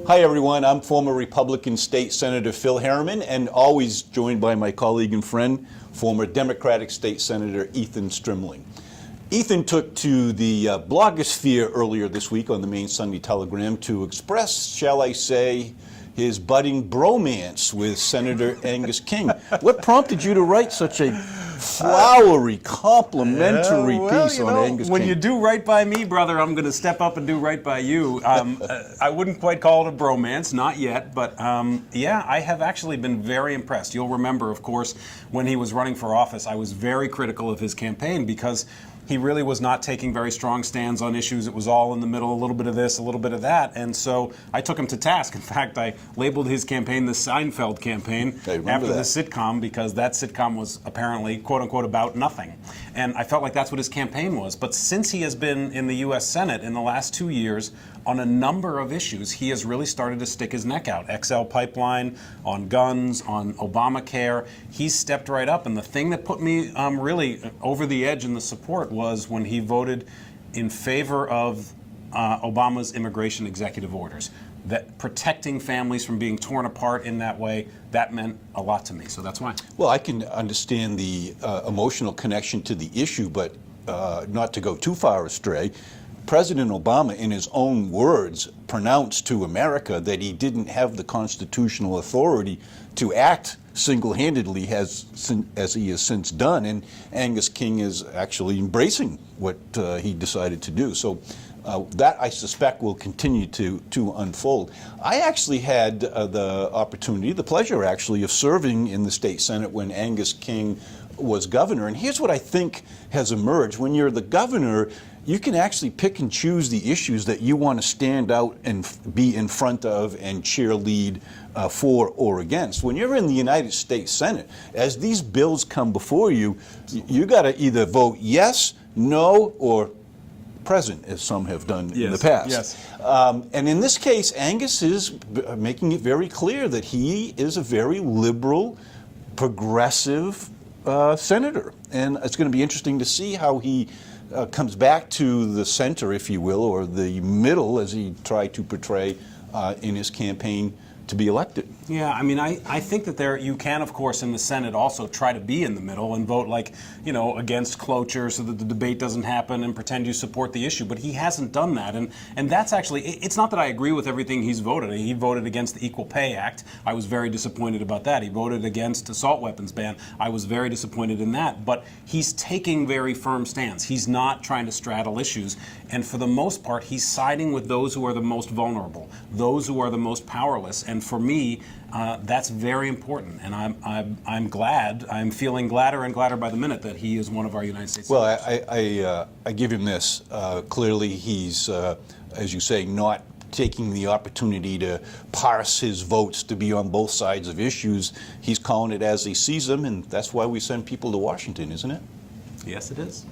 Hi everyone, I'm former Republican State Senator Phil Harriman, and always joined by my colleague and friend, former Democratic State Senator Ethan Strimling. Ethan took to the blogosphere earlier this week on the Maine Sunday Telegram to express, shall I say, his budding bromance with Senator Angus King. What prompted you to write such a flowery, complimentary piece on Angus King? When you do right by me, brother, I'm going to step up and do right by you. I wouldn't quite call it a bromance, not yet, but yeah, I have actually been very impressed. You'll remember, of course, when he was running for office, I was very critical of his campaign because he really was not taking very strong stands on issues. It was all in the middle, a little bit of this, a little bit of that. And so I took him to task. In fact, I labeled his campaign the Seinfeld campaign after the sitcom, because that sitcom was apparently, quote unquote, about nothing. And I felt like that's what his campaign was. But since he has been in the U.S. Senate in the last 2 years, on a number of issues, he has really started to stick his neck out. XL pipeline, on guns, on Obamacare. He's stepped right up. And the thing that put me really over the edge in the support was when he voted in favor of Obama's immigration executive orders. That protecting families from being torn apart in that way, that meant a lot to me. So that's why. Well, I can understand the emotional connection to the issue, but not to go too far astray. President Obama, in his own words, pronounced to America that he didn't have the constitutional authority to act single-handedly as he has since done, and Angus King is actually embracing what he decided to do. So that, I suspect, will continue to unfold. I actually had the opportunity, the pleasure actually, of serving in the state Senate when Angus King was governor, and here's what I think has emerged. When you're the governor, you can actually pick and choose the issues that you want to stand out and be in front of and cheerlead for or against. When you're in the United States Senate, as these bills come before you, you got to either vote yes, no, or present, as some have done in the past. Yes. And in this case, Angus is making it very clear that he is a very liberal, progressive senator. And it's going to be interesting to see how he comes back to the center, if you will, or the middle, as he tried to portray in his campaign to be elected. Yeah, I mean, I think that you can, of course, in the Senate also try to be in the middle and vote against cloture so that the debate doesn't happen and pretend you support the issue. But he hasn't done that. And that's actually, it's not that I agree with everything he's voted. He voted against the Equal Pay Act. I was very disappointed about that. He voted against assault weapons ban. I was very disappointed in that. But he's taking very firm stands. He's not trying to straddle issues. And for the most part, he's siding with those who are the most vulnerable, those who are the most powerless. And for me, that's very important, and I'm glad. I'm feeling gladder and gladder by the minute that he is one of our United States senators. Well, I give him this. Clearly, he's, as you say, not taking the opportunity to parse his votes to be on both sides of issues. He's calling it as he sees them, and that's why we send people to Washington, isn't it? Yes, it is.